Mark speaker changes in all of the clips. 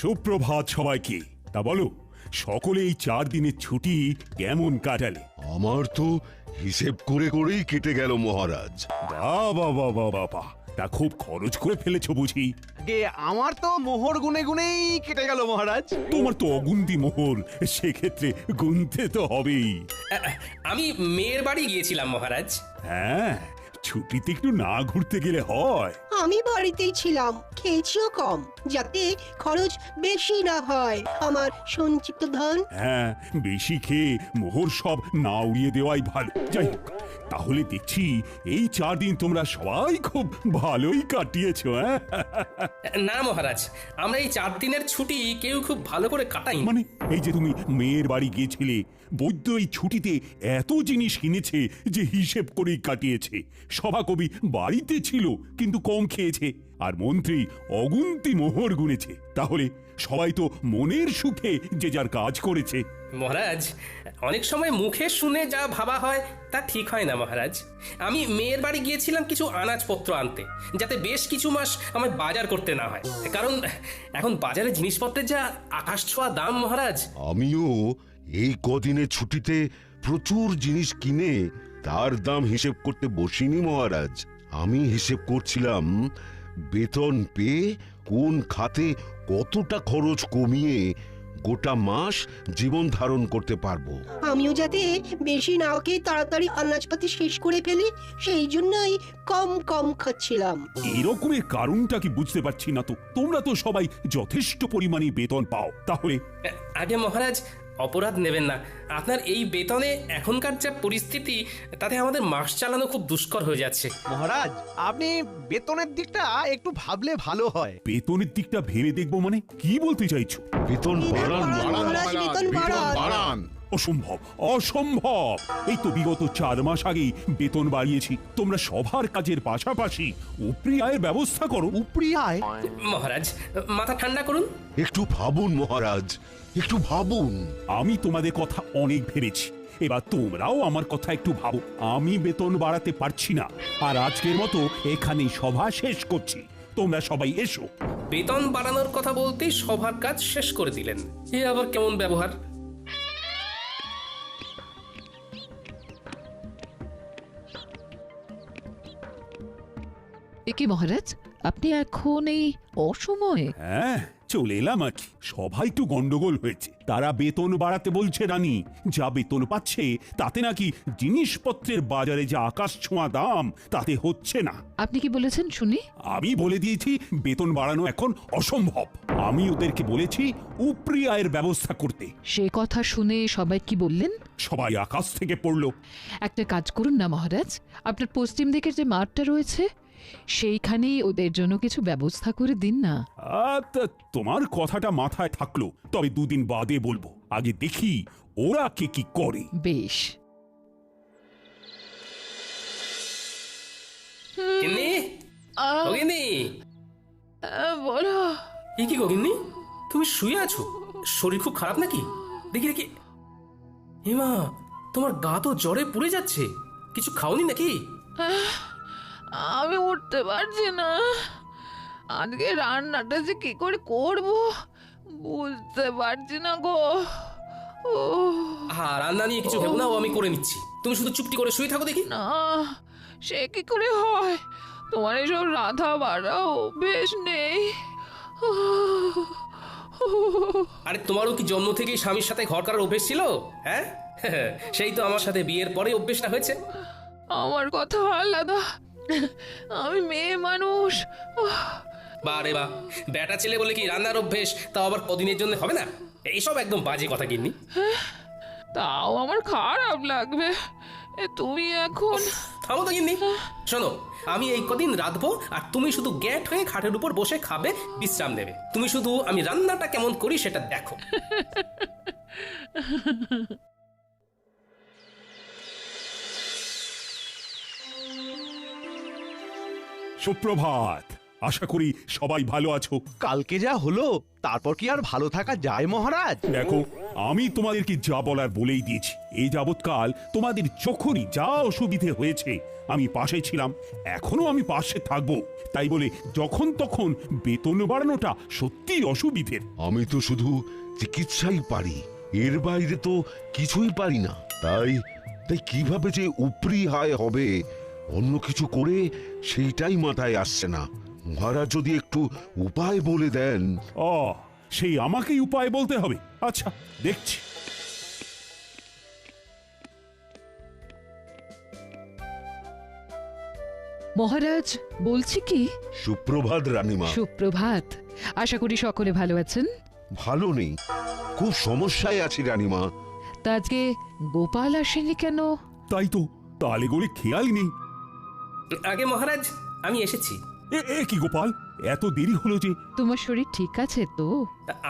Speaker 1: সুপ্রভাত সবাইকে। তা বলো, সকলে এই 4 দিনের ছুটি কেমন কাটালে?
Speaker 2: আমার তো হিসেব করে করেই কেটে গেল মহারাজ।
Speaker 1: বাবা বাবা বাবা, তা খুব খরচ করে ফেলেছো বুঝি?
Speaker 3: আগে আমার তো মোহর গুনে গুনেই কেটে গেল মহারাজ।
Speaker 1: তোমার তো অগুন্তি মোহর, সেক্ষেত্রে গুনতে তো হবেই।
Speaker 4: আমি মেয়ের বাড়ি গিয়েছিলাম মহারাজ।
Speaker 1: হ্যাঁ, ছুটিতে একটু না ঘুরতে গেলে হয়?
Speaker 5: আমি বাড়িতেই ছিলাম, খেয়েছিও কম, যাতে খরচ বেশি না হয় আমার সঞ্চিত ধন।
Speaker 1: হ্যাঁ, বেশি খেয়ে মোহর সব না উড়িয়ে দেওয়াই ভালো। যাই হোক, তাহলে দেখছি এই 4 দিন তোমরা সবাই খুব ভালোই কাটিয়েছো। হ্যাঁ,
Speaker 4: না মহারাজ, আমরা এই 4 দিনের ছুটি কেউ খুব ভালো করে কাটাই।
Speaker 1: মানে এই যে তুমি মেয়ের বাড়ি গিয়েছিলে, বৈদ্য এই ছুটিতে এত জিনিস কিনেছে যে হিসেব করেই কাটিয়েছে। সভাকবি বাড়িতে ছিল কিন্তু কম খেয়েছে, আর মন্ত্রী অগুন্তি মোহর গুনেছে। তাহলে সবাই তো মনের সুখে যে যার কাজ করেছে।
Speaker 4: মহারাজ, অনেক সময় মুখে শুনে যা ভাবা হয় তা ঠিক হয় না মহারাজ। আমি মেয়ের বাড়ি গিয়েছিলাম কিছু আনাজপত্র আনতে, যাতে বেশ কিছু মাস আমার বাজার করতে না হয়। কারণ এখন বাজারে জিনিসপত্রের যা আকাশ ছোঁয়া দাম মহারাজ।
Speaker 2: আমিও এই কদিনের ছুটিতে প্রচুর জিনিস কিনে তার দাম হিসেব করতে বসিনি মহারাজ। আমি হিসেব করছিলাম বেতন পেয়ে কোন খাতে কতটা খরচ কমিয়ে গোটা মাস জীবন ধারণ করতে পারবো।
Speaker 5: আমিও যাতে বেশি না খেয়ে তাড়াতাড়ি আনাজপাতি শেষ করে ফেলি, সেই জন্যই কম কম খাচ্ছিলাম।
Speaker 1: এরকমের কারণটা কি বুঝতে পারছি না তো। তোমরা তো সবাই যথেষ্ট পরিমাণে বেতন পাও, তাহলে
Speaker 4: আগে মহারাজ, অপরাধ নেবেন না। আপনার এই বেতনে এখনকার যা পরিস্থিতি, তাতে আমাদের মাস চালানো খুব দুষ্কর হয়ে যাচ্ছে।
Speaker 3: মহারাজ, আপনি বেতনের দিকটা একটু ভাবলে ভালো হয়।
Speaker 1: বেতনের দিকটা ভেবে দেখবো মানে কি বলতে চাইছো?
Speaker 2: বেতন বাড়ান
Speaker 5: মহারাজ, বেতন বাড়ান।
Speaker 1: অসম্ভব, অসম্ভব। এই তো বিগত 4 মাস আগেই বেতন বাড়িয়েছি। তোমরা সবার কাজের পাশাপাশি উপরি আয়ের ব্যবস্থা করো।
Speaker 3: উপরি আয়?
Speaker 4: মহারাজ, মাথা ঠান্ডা করুন।
Speaker 2: একটু ভাবুন মহারাজ, একটু ভাবুন।
Speaker 1: আমি তোমাদের কথা অনেক ভেবেছি, এবার তোমরাও আমার কথা একটু ভাবো। আমি বেতন বাড়াতে পারছি না, আর আজকের মতো এখানেই সভা শেষ করছি। তোমরা সবাই এসো।
Speaker 4: বেতন বাড়ানোর কথা বলতেই সবার কাজ শেষ করে দিলেন। এ আবার কেমন ব্যবহার?
Speaker 6: একি মহারাজ, আপনি এখন এই অসময়ে?
Speaker 1: হ্যাঁ, চলে এলাম আর কি। সবাই একটু গন্ডগোল হয়েছে। তারা বেতন বাড়াতে বলছে রানী। যা বেতন পাচ্ছে তাতে নাকি জিনিসপত্রের বাজারে যা আকাশ ছোঁয়া দাম, তাতে হচ্ছে না।
Speaker 6: আপনি কি বলেছেন শুনি?
Speaker 1: আমি বলে দিয়েছি বেতন বাড়ানো এখন অসম্ভব। আমি ওদেরকে বলেছি উপরি আয়ের ব্যবস্থা করতে।
Speaker 6: সে কথা শুনে সবাই কি বললেন?
Speaker 1: সবাই আকাশ থেকে পড়লো।
Speaker 6: একটা কাজ করুন না মহারাজ, আপনার পশ্চিম দিকের যে মাঠটা রয়েছে সেইখানেই ওদের জন্য কিছু ব্যবস্থা করে দিন না।
Speaker 1: তা তোমার কথাটা মাথায় থাকলো, তবে 2 দিন বাদে বলবো। আগে দেখি ওরা কে কি করে।
Speaker 6: বেশ।
Speaker 4: গিন্নি, ও গিন্নি।
Speaker 6: বলো।
Speaker 4: এ কি গো গিন্নি, তুমি শুয়ে আছো? শরীর খুব খারাপ নাকি? দেখি দেখি। হেমা, তোমার গা তো জ্বরে পুড়ে যাচ্ছে। কিছু খাওনি নাকি?
Speaker 6: আমি উঠতে পারছি না। আজকে রান্নাটা যে কি করে করব বুঝতে পারছি না গো।
Speaker 4: হ্যাঁ, রান্না নিয়ে কিছু ভেবো না, ও আমি করে নিচ্ছি। তুমি শুধু চুপটি করে শুয়ে থাকো দেখি।
Speaker 6: না, সে কি করে হয়? তোমার এসব রাধা বাড়া অভ্যেস নেই।
Speaker 4: আরে তোমারও কি জন্ম থেকেই স্বামীর সাথে ঘর করার অভ্যেস ছিল? হ্যাঁ, সেই তো আমার সাথে বিয়ের পরে অভ্যেসটা হয়েছে।
Speaker 6: আমার কথা আলাদা, আমি মেয়ে মানুষ।
Speaker 4: বারে বা, বেটা ছেলে বলে কি রান্নার অভ্যেস তা আবার কদিনের জন্য হবে না? এইসব একদম বাজে কথা গিন্নি।
Speaker 6: তাও আমার খারাপ লাগবে। তুমি এখন
Speaker 4: থামো তো গিন্নি। শোনো, আমি এই কদিন রাঁধবো, আর তুমি শুধু গ্যাট হয়ে খাটের উপর বসে খাবে, বিশ্রাম নেবে। তুমি শুধু আমি রান্নাটা কেমন করি সেটা দেখো।
Speaker 1: সুপ্রভাত। আশা করি সবাই ভালো আছো।
Speaker 3: কালকে যা হলো তারপর কি আর ভালো থাকা যায় মহারাজ?
Speaker 1: দেখো, আমি তোমাদেরকে যা বলার বলেই দিয়েছি। এই যাবৎকাল তোমাদের যখনই যা অসুবিধে হয়েছে আমি পাশে ছিলাম, এখনো আমি পাশে থাকবো। তাই বলে যখন তখন বেতন বাড়ানোটা সত্যিই অসুবিধের।
Speaker 2: আমি তো শুধু চিকিৎসাই পারি, এর বাইরে তো কিছুই পারি না। তাই তাই কিভাবে যে উপরি হায় হবে অন্য কিছু করে সেইটাই মাথায় আসছে না। মহারাজ যদি একটু উপায় বলে দেন।
Speaker 1: সেই আমাকেই উপায় বলতে হবে? আচ্ছা, দেখছি।
Speaker 6: মহারাজ, বলছি কি,
Speaker 2: সুপ্রভাত রানীমা।
Speaker 6: সুপ্রভাত। আশা করি সকলে ভালো আছেন।
Speaker 2: ভালো নেই, খুব সমস্যায় আছি রানীমা।
Speaker 6: তা আজকে গোপাল আসেনি কেন?
Speaker 1: তাই তো, তালে গড়ে খেয়ালই নেই।
Speaker 4: আগে মহারাজ, আমি এসেছি।
Speaker 1: এ কি গোপাল, এত দেরি হলো যে?
Speaker 6: তোমার শরীর ঠিক আছে তো?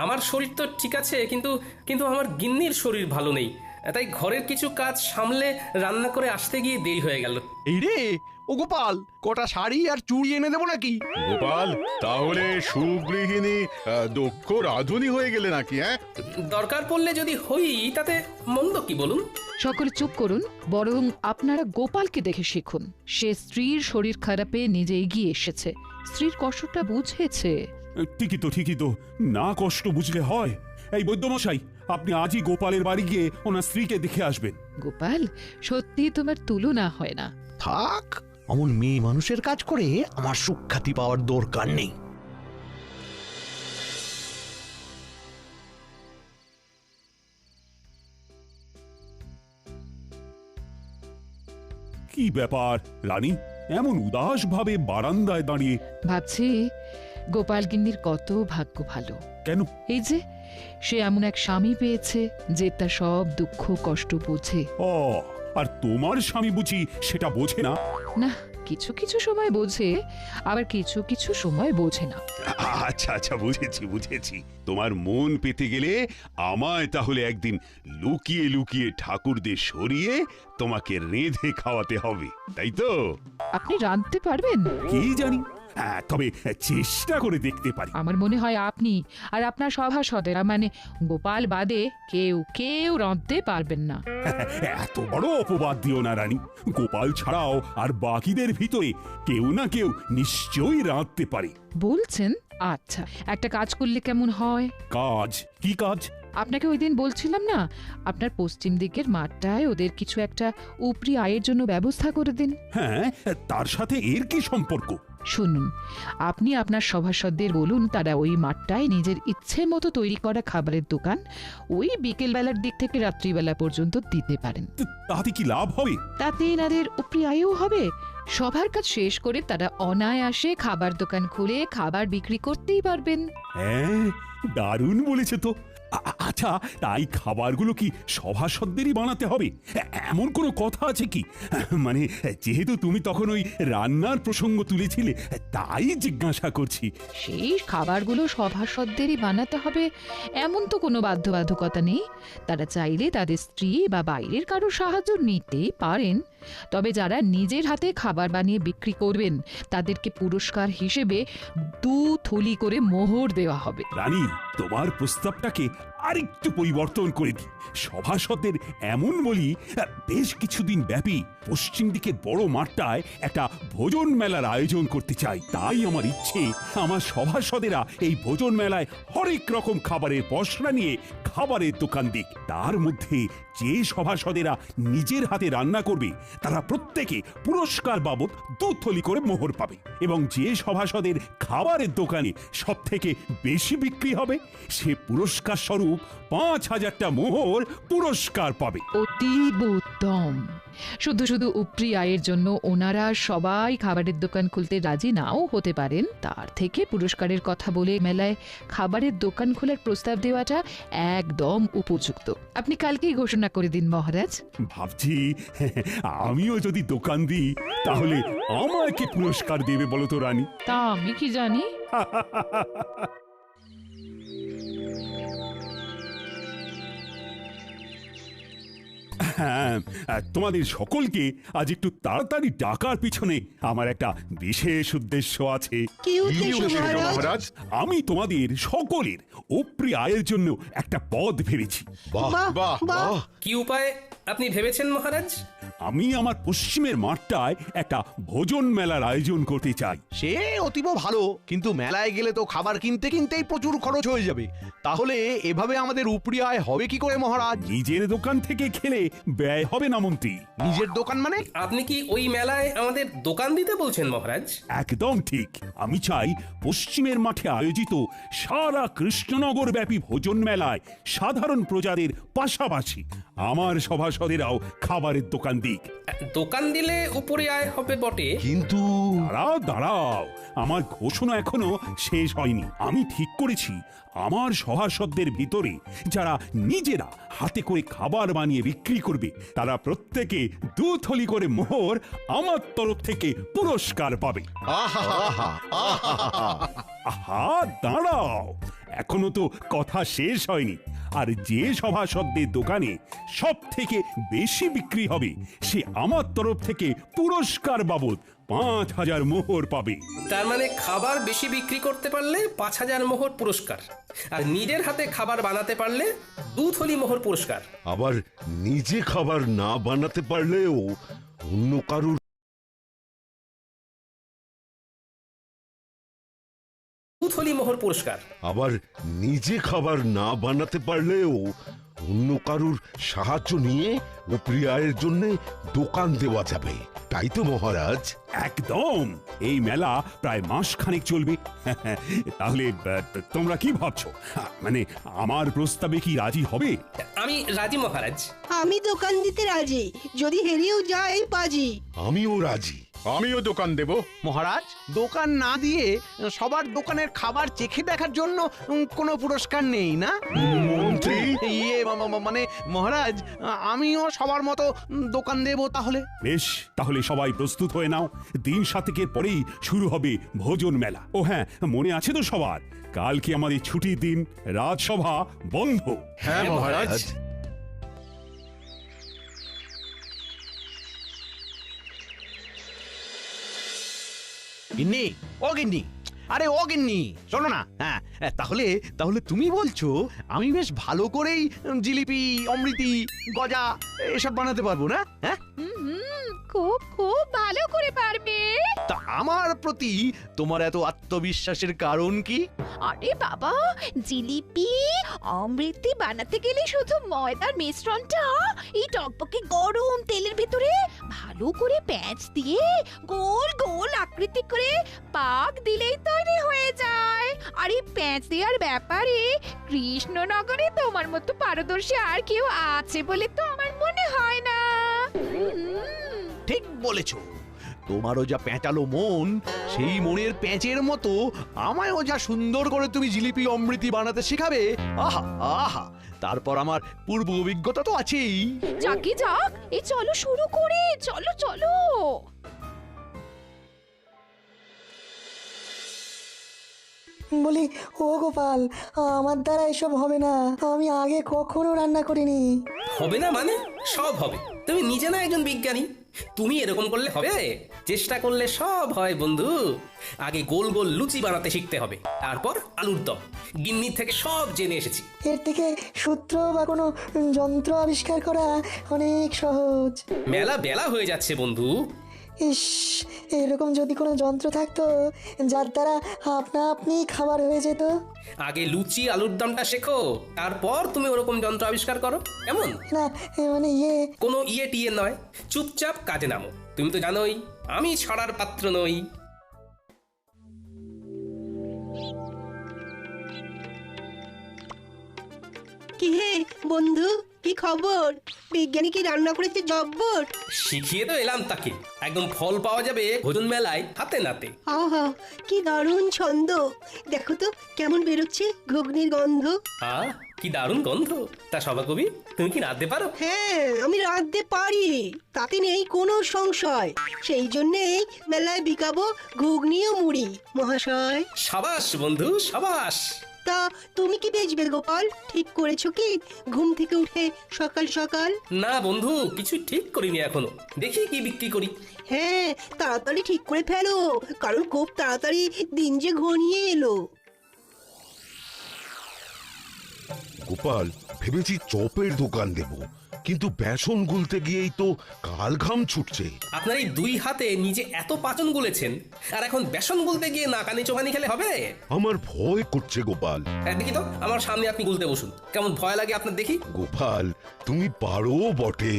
Speaker 4: আমার শরীর তো ঠিক আছে, কিন্তু কিন্তু আমার গিন্নির শরীর ভালো নেই। তাই ঘরের কিছু কাজ সামলে রান্না করে আসতে গিয়ে দেরি হয়ে গেল।
Speaker 3: এই রে ও গোপাল, কটা শাড়ি আর চুড়ি এনে দেবো নাকি?
Speaker 7: গোপাল, তাহলে সুগৃহিণী দক্ষ রাধুনী হয়ে গেলে নাকি?
Speaker 4: দরকার পড়লে যদি হই তাতে মন্দ কি বলুন?
Speaker 6: সকলে চুপ করুন, বরং আপনারা গোপালকে দেখে শিখুন। সে স্ত্রীর শরীর খারাপে নিজে এগিয়ে এসেছে, স্ত্রীর কষ্টটা বুঝেছে।
Speaker 1: ঠিকই তো, না কষ্ট বুঝলে হয়। এই বৈদ্যমশাই, আপনি আজই গোপালের বাড়ি গিয়ে ওনার স্ত্রীকে দেখে আসবেন।
Speaker 6: গোপাল, সত্যি তোমার তুলনা হয় না।
Speaker 3: থাক, অমন মেয়ে মানুষের কাজ করে আমার সুখ্যাতি পাওয়ার দরকার নেই।
Speaker 1: কি ব্যাপার রানী, এমন উদাস ভাবে বারান্দায় দাঁড়িয়ে?
Speaker 6: ভাবছি গোপাল গিন্নির কত ভাগ্য ভালো।
Speaker 1: কেন?
Speaker 6: এই যে সে এমন এক স্বামী পেয়েছে যে তার সব দুঃখ কষ্ট বোঝে।
Speaker 1: আর তোমার স্বামী বুঝি সেটা বোঝে না?
Speaker 6: না, কিছু কিছু সময় বোঝে, আবার কিছু কিছু সময় বোঝে না।
Speaker 1: আচ্ছা, বুঝেছি। তোমার মন পেতে গেলে আমায় তাহলে একদিন লুকিয়ে লুকিয়ে ঠাকুরদের সরিয়ে তোমাকে রেঁধে খাওয়াতে হবে, তাই তো?
Speaker 6: আপনি রাঁধতে পারবেন?
Speaker 1: কি জানি, তবে চেষ্টা করে দেখতে পারি।
Speaker 6: আমার মনে হয় আপনি আর আপনার সভাসদেরা, মানে গোপাল বাদে কেউ রাঁধতে পারবেন না।
Speaker 1: এত বড় অপবাদ দিও না রানী। গোপাল ছাড়াও আর বাকিদের ভিতরে কেউ না কেউ নিশ্চয়ই রাঁধতে পারে।
Speaker 6: বলছেন? আচ্ছা, একটা কাজ করলে কেমন হয়?
Speaker 1: কাজ? কি কাজ?
Speaker 6: আপনাকে ওই দিন বলছিলাম না, আপনার পশ্চিম দিকের মাঠটায় ওদের কিছু একটা উপরি আয়ের জন্য ব্যবস্থা করে দিন।
Speaker 1: হ্যাঁ, তার সাথে এর কি সম্পর্ক?
Speaker 6: শুনুন, আপনি আপনার সভাসদদের বলুন তারা ওই মাঠটায় নিজের ইচ্ছে মতো তৈরি করা খাবারের দোকান ওই বিকেল বেলার দিক থেকে রাত্রিবেলা পর্যন্ত দিতে পারেন।
Speaker 1: তাতে কি লাভ হবে?
Speaker 6: তাতে এনাদের উপরি আয়ও হবে। সবার কাজ শেষ করে তারা অনায়াসে খাবার দোকান খুলে খাবার বিক্রি করতেই পারবেন।
Speaker 1: হ্যাঁ, দারুণ বলেছে তো। আচ্ছা, তাই খাবারগুলো কি সভাসদেরই বানাতে হবে? এমন কোনো কথা আছে কি? মানে যেহেতু তুমি তখন ওই রান্নার প্রসঙ্গ তুলেছিলে, তাই জিজ্ঞাসা করছি।
Speaker 6: সেই খাবারগুলো সভাসদেরই বানাতে হবে এমন তো কোনো বাধ্যবাধকতা নেই। তারা চাইলে তাদের স্ত্রী বা বাইরের কারো সাহায্য নিতেই পারেন। তবে যারা নিজের হাতে খাবার বানিয়ে বিক্রি করবেন তাদেরকে পুরস্কার হিসেবে 2 থলি করে মোহর দেওয়া হবে।
Speaker 1: রানী, তোমার প্রস্তাবটাকে আরেকটু পরিবর্তন করে দিই। সভাসদের এমন বলি, বেশ কিছুদিন ব্যাপী পশ্চিম দিকের বড় মাঠটায় একটা ভোজন মেলার আয়োজন করতে চাই। তাই আমার ইচ্ছে, আমার সভাসদেরা এই ভোজন মেলায় হরেক রকম খাবারের পসরা নিয়ে খাবারের দোকান দিক। তার মধ্যে যে সভাসদেরা নিজের হাতে রান্না করবে তারা প্রত্যেকে পুরস্কার বাবদ 2 থলি করে মোহর পাবে, এবং যে সভাসদের খাবারের দোকানে সব থেকে বেশি বিক্রি হবে সে পুরস্কার স্বরূপ 5000টা মোহর পুরস্কার পাবে।
Speaker 6: অতীব উত্তম। শুধু শুধু উপরি আয়ের জন্য ওনারা সবাই খাবারের দোকান খুলতে রাজি নাও হতে পারেন, তার থেকে পুরস্কারের কথা বলে মেলায় খাবারের দোকান খোলার প্রস্তাব দেওয়াটা একদম উপযুক্ত। আপনি কালকেই ঘোষণা করে দিন মহারাজ।
Speaker 1: ভাবছি আমিও যদি দোকান দিই তাহলে আমাকে পুরস্কার দেবে বলো তো রানী?
Speaker 6: তা আমি কি জানি।
Speaker 1: হ্যাঁ, তোমাদের সকলকে আজ একটু তাড়াতাড়ি ডাকার পিছনে আমার একটা বিশেষ উদ্দেশ্য আছে।
Speaker 5: কি
Speaker 7: কি
Speaker 5: উদ্দেশ্য
Speaker 7: উদ্দেশ্য
Speaker 5: মহারাজ?
Speaker 7: মহারাজ?
Speaker 1: আমি তোমাদের সকলের উপরি আয়ের জন্য একটা পদ ভেবেছি।
Speaker 2: বাহ
Speaker 5: বাহ
Speaker 7: বাহ,
Speaker 5: বাহ
Speaker 4: কি উপায় আপনি ভেবেছেন মহারাজ?
Speaker 1: আমি আমার পশ্চিমের মাঠটায় একটা ভোজন মেলার আয়োজন করতে চাই।
Speaker 3: সে অতীব ভালো, কিন্তু মেলায় গেলে তো খাবার কিনতে কিনতেই প্রচুর খরচ হয়ে যাবে। তাহলে এভাবে আমাদের উপরি আয় হবে কি করে মহারাজ?
Speaker 1: নিজের দোকান থেকে খেলে ব্যয় হবে না মন্ত্রী।
Speaker 3: নিজের দোকান মানে?
Speaker 4: আপনি কি ওই মেলায় আমাদের দোকান দিতে বলছেন মহারাজ?
Speaker 1: একদম ঠিক। আমি চাই পশ্চিমের মাঠে আয়োজিত সারা কৃষ্ণনগর ব্যাপী ভোজন মেলায় সাধারণ প্রজাদের পাশাপাশি আমার সভাসদেরাও খাবারের দোকান দিক।
Speaker 4: দোকান দিলে উপরে আয় হবে বটে,
Speaker 2: কিন্তু
Speaker 1: দাঁড়াও দাঁড়াও, আমার ঘোষণা এখনো শেষ হয়নি। আমি ঠিক করেছি আমার সভাসদদের ভিতরে যারা নিজেরা হাতে করে খাবার বানিয়ে বিক্রি করবে তারা প্রত্যেকে 2 থলি করে মোহর আমার তরফ থেকে পুরস্কার পাবে। আহা দাঁড়াও, এখনো তো কথা শেষ হয়নি। আর যে সভাসদদের দোকানে সব থেকে বেশি বিক্রি হবে সে আমার তরফ থেকে পুরস্কার বাবদ 5,000 মোহর পাবে।
Speaker 4: তার মানে খাবার বেশি বিক্রি করতে পারলে 5,000 মোহর পুরস্কার, আর নিজের হাতে খাবার বানাতে পারলে 2 থলি মোহর পুরস্কার।
Speaker 2: আবার নিজে খাবার না বানাতে পারলেও অন্য কারুর
Speaker 4: 2 থলি মোহর পুরস্কার।
Speaker 2: আবার নিজে খাবার না বানাতে পারলেও অন্য কারুর সাহায্য নিয়ে উপরি আয়ের জন্য দোকান দেওয়া যাবে, তাই তো মহারাজ?
Speaker 1: একদম। এই মেলা প্রায় মাস খানেক চলবে। তাহলে তোমরা কি ভাবছো? মানে আমার প্রস্তাবে কি রাজি হবে?
Speaker 4: আমি রাজি মহারাজ।
Speaker 5: আমি দোকান দিতে রাজি, যদি হেরেও যাই বাজি।
Speaker 2: আমিও রাজি।
Speaker 7: আমিও দোকান দেব।
Speaker 3: মহারাজ, দোকান না দিয়ে সবার দোকানের খাবার চেখে দেখার জন্য কোনো পুরস্কার নেই না?
Speaker 7: মন্ত্রী,
Speaker 3: ইয়ে মানে মহারাজ, আমিও সবার মতো দোকান দেব তাহলে।
Speaker 1: বেশ, তাহলে সবাই প্রস্তুত হয়ে নাও। দিন 7 পরেই শুরু হবে ভোজন মেলা। ও হ্যাঁ, মনে আছে তো সবার, কালকে আমাদের ছুটির দিন, রাজসভা বন্ধ।
Speaker 7: হ্যাঁ মহারাজ।
Speaker 3: গিন্নি, ও গিন্নি, আরে ও গিন্নি, শোনো না। হ্যাঁ, তাহলে তাহলে তুমি বলছো আমি বেশ ভালো করেই জিলিপি, অমৃতি, গজা এসব বানাতে পারবো না? হ্যাঁ,
Speaker 6: খুব খুব ভালো করে পারবে।
Speaker 3: তা আমার প্রতি তোমার এত আত্মবিশ্বাসের কারণ কি?
Speaker 6: আরে বাবা, জিলিপি অমৃতি বানাতে গেলে শুধু ময়দার মিশ্রণটা এই টকবকে গরম তেলের ভিতরে ভালো করে প্যাঁচ দিয়ে গোল গোল আকৃতি করে পাক দিলেই তৈরি হয়ে যায়। আর এই প্যাঁচ দেওয়ার ব্যাপারে কৃষ্ণনগরে তোমার মতো পারদর্শী আর কেউ আছে বলে তো আমার মনে হয় না।
Speaker 3: ঠিক বলেছো। তোমারও যা প্যাঁচালো মন, সেই মনের প্যাঁচের মতো আমায়ও যা সুন্দর করে তুমি জিলিপি অমৃতি বানাতে শেখাবে, আহা আহা, তারপর আমার পূর্ব অভিজ্ঞতা তো আছেই।
Speaker 6: যাকে যাক, এই চলো শুরু করে, চলো চলো।
Speaker 8: বলি, ও গোপাল, আমার দ্বারা এসব হবে না। আমি আগে কখনো রান্না করিনি।
Speaker 4: হবে না মানে? সব হবে। তুমি নিজে না একজন বিজ্ঞানী, তুমি এরকম করলে হবে? চেষ্টা করলে সব হয় বন্ধু। আগে গোল গোল লুচি বানাতে শিখতে হবে, তারপর আলুর দম। গিন্নির থেকে সব জেনে এসেছি।
Speaker 8: এর থেকে সূত্র বা কোনো যন্ত্র আবিষ্কার করা অনেক সহজ।
Speaker 4: মেলা বেলা হয়ে যাচ্ছে বন্ধু।
Speaker 8: ইস, এরকম যদি কোনো যন্ত্র থাকতো যার দ্বারা আপনা আপনি খাবার হয়ে যেত।
Speaker 4: আগে লুচি আলুর দমটা শেখো, তারপর তুমি ওরকম যন্ত্র আবিষ্কার করো, কেমন?
Speaker 8: না, মানে
Speaker 4: কোনো ইয়ে টিয়ে নয়, চুপচাপ কাজে নামো। তুমি তো জানোই আমি ছড়ার পাত্র নই।
Speaker 5: কি হে বন্ধু, কি খবর? বিজ্ঞানী কি রান্না করেছে জব্বর?
Speaker 4: শিখিয়ে তো এলাম তাকে, একদম ফল পাওয়া যাবে ভোজন মেলায় হাতে নাতে।
Speaker 5: আহা, কি দারুণ ছন্দ! দেখো তো কেমন বেরোচ্ছে ঘুগনির গন্ধ।
Speaker 4: কি দারুণ গন্ধ! তা সভাকবি, তুমি কি রাঁধতে পারো?
Speaker 5: হ্যাঁ, আমি রাঁধতে পারি, তাতে নেই কোনো সংশয়। সেই জন্যেই মেলায় বিকাবো ঘুগনি ও মুড়ি মহাশয়।
Speaker 4: সাবাস বন্ধু, সাবাস।
Speaker 5: তা তুমি কি বেচবে গোপাল? ঠিক করেছো কি ঘুম থেকে উঠে সকাল সকাল?
Speaker 4: না বন্ধু, কিছু ঠিক করিনি এখনো, দেখি কি বিক্রি করি।
Speaker 5: হ্যাঁ, তাড়াতাড়ি ঠিক করে ফেলো, কারণ খুব তাড়াতাড়ি দিন যে ঘনিয়ে এলো।
Speaker 2: গোপাল, ভেবেছি চপের দোকান দেব, কিন্তু বেসন গুলতে গিয়েই তো কাল ঘাম ছুটছে।
Speaker 4: আপনার এই দুই হাতে নিজে এত পাচন গুলেছেন, আর এখন বেসন গুলতে গিয়ে নাকানি চোখানি খেলে হবে?
Speaker 2: আমার ভয় করছে গোপাল।
Speaker 4: দেখি তো, আমার সামনে আপনি গুলতে বসুন, কেমন ভয় লাগে আপনার দেখি।
Speaker 2: গোপাল, তুমি পারো বটে।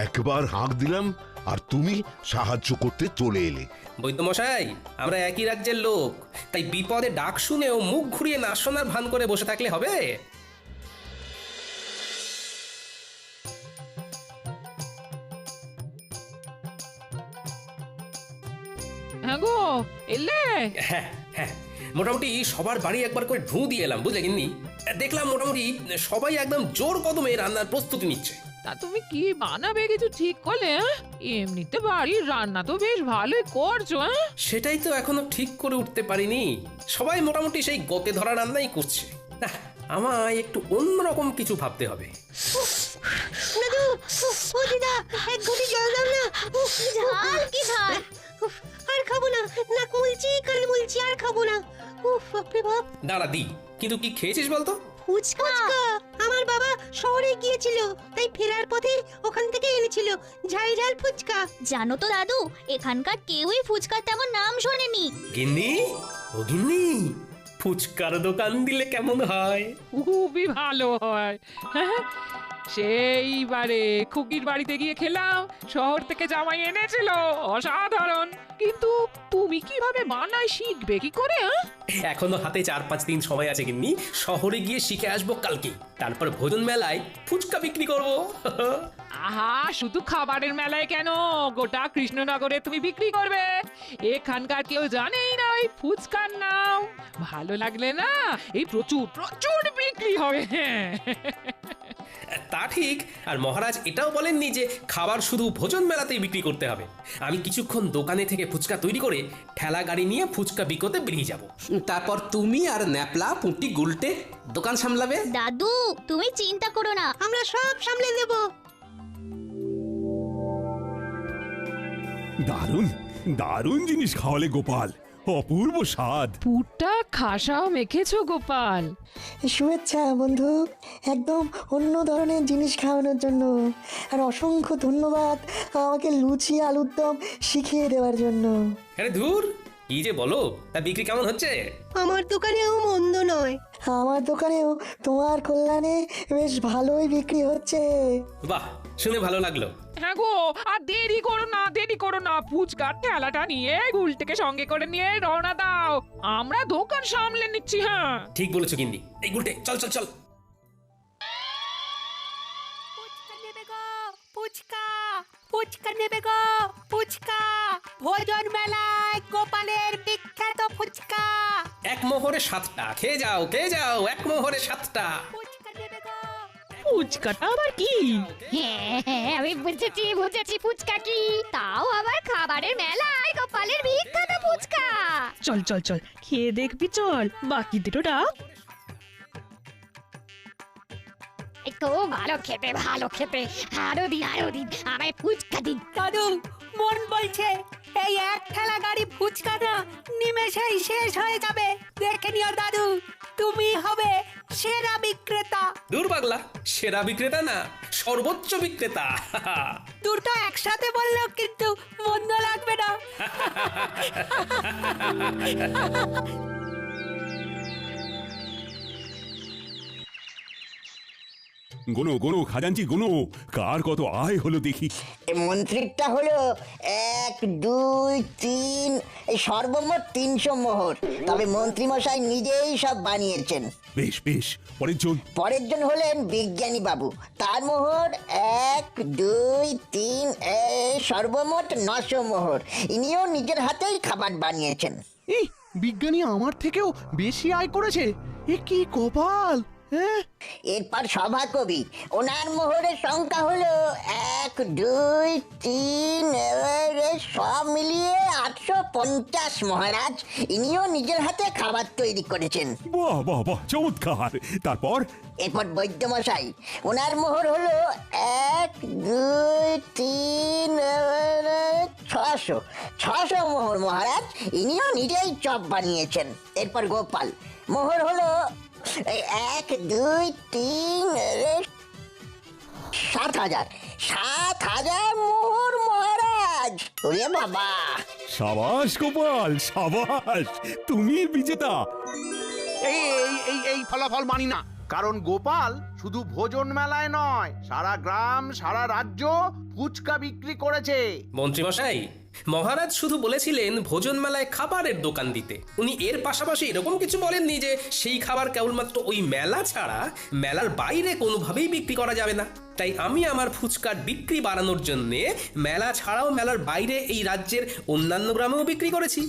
Speaker 2: একবার হাঁক দিলাম আর তুমি সাহায্য করতে চলে এলে।
Speaker 4: বৈদ্যমশাই, আমরা একই রাজ্যের লোক, তাই বিপদে ডাক শুনেও মুখ ঘুরিয়ে না শোনার ভান করে বসে থাকলে হবে?
Speaker 6: হ্যাঁ গো, এলে?
Speaker 4: হ্যাঁ হ্যাঁ, মোটামুটি সবার বাড়ি একবার করে ঢু দিয়ে এলাম, বুঝলে গিন্নি। দেখলাম মোটামুটি সবাই একদম জোর কদমে রান্নার প্রস্তুতি নিচ্ছে।
Speaker 6: তা তুমি কি বানাবে কিছু ঠিক করলে? এমনিতে বাড়ির রান্না তো বেশ ভালোই করছো।
Speaker 4: সেটাই তো এখনো ঠিক করে উঠতে পারিনি। সবাই মোটামুটি সেই গতে ধরা রান্নাই করছে। আমায় একটু অন্যরকম কিছু ভাবতে হবে।
Speaker 5: দাদু, ও দিদা, এক ঘটি জল দাও না। ঝাল কি ঝাল! আর খাবো না, নাক মুলছি, কান মুলছি, আর খাবো না। উফ, বাপরে বাপ!
Speaker 4: দাঁড়া দি, কিন্তু কি খেয়েছিস বলতো?
Speaker 5: ফুচকা। আমার বাবা শহরে গিয়েছিল, তাই ফেরার পথে ওখান থেকে এনেছিল ঝাল ঝাল ফুচকা।
Speaker 9: জানো তো দাদু, এখানকার কেউই ফুচকার তেমন নাম শোনেনি।
Speaker 4: গিন্নি, ও গিন্নি, ফুচকার দোকান দিলে কেমন হয়?
Speaker 6: খুবই ভালো হয়। সেইবারে খুকির বাড়িতে গিয়ে খেলাম, শহর থেকে জামাই এনেছিল, অসাধারণ। কিন্তু তুমি কিভাবে বানাই শিখবে কি করে?
Speaker 4: এখনো হাতে 4-5 দিন সময় আছে গিন্নি, শহরে গিয়ে শিখে আসবো কালকে, তারপর ভোজন মেলায় ফুচকা বিক্রি করব।
Speaker 6: আহা, শুধু খাবারের মেলায় কেন, গোটা কৃষ্ণনগরে তুমি বিক্রি করবে। এখানকার কেউ জানেই না ওই ফুচকার নাম। ভালো লাগলে না, এই প্রচুর প্রচুর বিক্রি হবে।
Speaker 4: তা ঠিক, আর মহারাজ এটাও বলেননি যে খাবার শুধু ভোজন মেলাতেই বিক্রি করতে হবে। আমি কিছুক্ষণ দোকানে থেকে ফুচকা তৈরি করে ঠেলা গাড়ি নিয়ে ফুচকা বিকোতে বেরিয়ে যাব। তারপর তুমি আর ন্যাপলা, পুঁটি, গুলটে দোকান সামলাবে।
Speaker 9: দাদু, তুমি চিন্তা করো না,
Speaker 5: আমরা সব সামলে দেব।
Speaker 1: দারুণ দারুণ জিনিস খাওয়ালে গোপাল, অপূর্ব স্বাদ।
Speaker 6: পুরটা খাসাও মেখেছো গোপাল।
Speaker 8: শুভেচ্ছা বন্ধু, একদম অন্য ধরনের জিনিস খাওয়ানোর জন্য। আর অসংখ্য ধন্যবাদ আমাকে লুচি আলুর দম শিখিয়ে দেওয়ার জন্য।
Speaker 4: আরে ধুর, কি যে বলো, তা বিক্রি কেমন হচ্ছে?
Speaker 5: আমার দোকানেও মন্দ নয়।
Speaker 8: আমার দোকানেও তোমার কল্যাণে বেশ ভালোই বিক্রি হচ্ছে।
Speaker 4: বাহ, শুনে ভালো লাগলো।
Speaker 6: হ্যাঁ গো, আর দেরি করো না, দেরি করো না, ফুচকার ঠেলাটা নিয়ে গুলটিকে সঙ্গে করে নিয়ে রওনা দাও, আমরা দোকান সামলে নিচ্ছি। হ্যাঁ,
Speaker 4: ঠিক বলেছো গিন্নি। এই গুলটে, চল চল চল।
Speaker 10: ফুচকা নেবে গো, ফুচকা, ফুচকা নেবে গো, ফুচকা, ভোজন মেলায় গোপালের বিখ্যাত ফুচকা।
Speaker 4: এক মোহরে 7টা, খেয়ে যাও খেয়ে যাও, এক মোহরে 7টা।
Speaker 10: ফুচকা নেবে গো।
Speaker 6: ফুচকাটা আবার কি?
Speaker 9: হ্যাঁ হ্যাঁ, আমি বুঝেছি বুঝেছি, ফুচকা কি, তাও আবার খাবারের মেলায় গোপালের বিখ্যাত ফুচকা।
Speaker 11: চল চল চল, খেয়ে দেখবি, চল, বাকিদেরও ডাক।
Speaker 9: একটু ভালো খেতে, ভালো খেতে, আরো দিন আরো দিন, আমায় ফুচকা দিন।
Speaker 10: দাদু, মন বলছে এই এক ঠেলা গাড়ি ফুচকা না নিমেষেই শেষ হয়ে যাবে। দেখে নিও দাদু, তুমি হবে সেরা বিক্রেতা।
Speaker 4: দূর পাগলা, সেরা বিক্রেতা না, সর্বোচ্চ বিক্রেতা।
Speaker 10: দুটো একসাথে বললেও কিন্তু মন্দ লাগবে না।
Speaker 1: গোনো গোনো খাজাঞ্চি গোনো, কার কত আয় হলো দেখি।
Speaker 12: মন্ত্রীরটা হলো 1, 2, 3, এই সর্বমোট 300 মোহর। তবে মন্ত্রী মশাই নিজেই সব বানিয়েছেন।
Speaker 1: বেশ বেশ, পরের জন।
Speaker 12: পরের জন হলেন বিজ্ঞানী বাবু, তার মোহর 1, 2, 3, সর্বমোট 900 মোহর। ইনিও নিজের হাতেই খাবার বানিয়েছেন।
Speaker 3: এই বিজ্ঞানী আমার থেকেও বেশি আয় করেছে, এ কি কপাল!
Speaker 12: এরপর সভাকবি, ওনার মোহরের সংখ্যা হলো 1 2 3, এবারে সব মিলিয়ে 850 মহারাজ। ইনিও নিজের হাতে খাবার তৈরি করেছেন।
Speaker 1: বাহ বাহ বাহ, চমৎকার। তারপর?
Speaker 12: এরপর বৈদ্যমশাই, ওনার মোহর হলো 1 2 3, 600 মোহর মহারাজ। ইনিও নিজেই চপ বানিয়েছেন। এরপর গোপাল, মোহর হলো 1 2 3, 7,000 মোহর মহারাজ। ওরে বাবা!
Speaker 1: সাবাস গোপাল, সাবাস, তুমি বিজেতা।
Speaker 13: এই ফলাফল মানি না, কারণ গোপাল শুধু ভোজন মেলায় নয়, সারা গ্রাম সারা রাজ্য ফুচকা বিক্রি করেছে।
Speaker 4: মন্ত্রীমশাই, মহারাজ শুধু বলেছিলেন ভোজন মেলায় খাবারের দোকান দিতে। উনি এর পাশাপাশি এরকম কিছু বলেননি যে সেই খাবার কেবলমাত্র ওই মেলা ছাড়া মেলার বাইরে কোনোভাবেই বিক্রি করা যাবে না। তাই আমি আমার ফুচকার বিক্রি বাড়ানোর জন্যে মেলা ছাড়াও মেলার বাইরে এই রাজ্যের অন্যান্য গ্রামেও বিক্রি করেছি।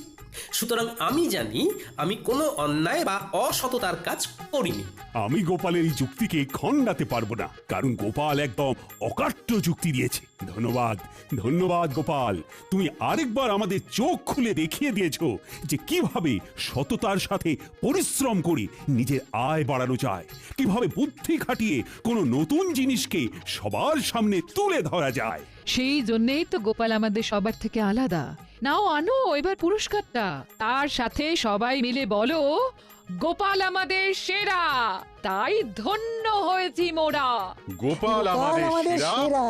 Speaker 4: সুতরাং আমি জানি আমি কোনো অন্যায় বা অসততার কাজ করিনি।
Speaker 1: আমি গোপালের এই যুক্তিকে খণ্ডাতে পারবো না, কারণ গোপাল একদম অকাট্য যুক্তি দিয়েছে। ধন্যবাদ, ধন্যবাদ গোপাল। তুমি আরেকবার আমাদের চোখ খুলে দেখিয়ে দিয়েছো যে কিভাবে সততার সাথে পরিশ্রম করে নিজের আয় বাড়ানো যায়, কিভাবে বুদ্ধি খাটিয়ে কোনো নতুন জিনিসকে সবার সামনে তুলে ধরা যায়।
Speaker 6: সেই জন্যই তো গোপাল আমাদের সবার থেকে আলাদা। নাও আনো এবার পুরস্কারটা, তার সাথে সবাই মিলে বলো গোপাল আমাদের সেরা, তাই ধন্য হয়েছি মোরা।
Speaker 7: গোপাল আমাদের সেরা,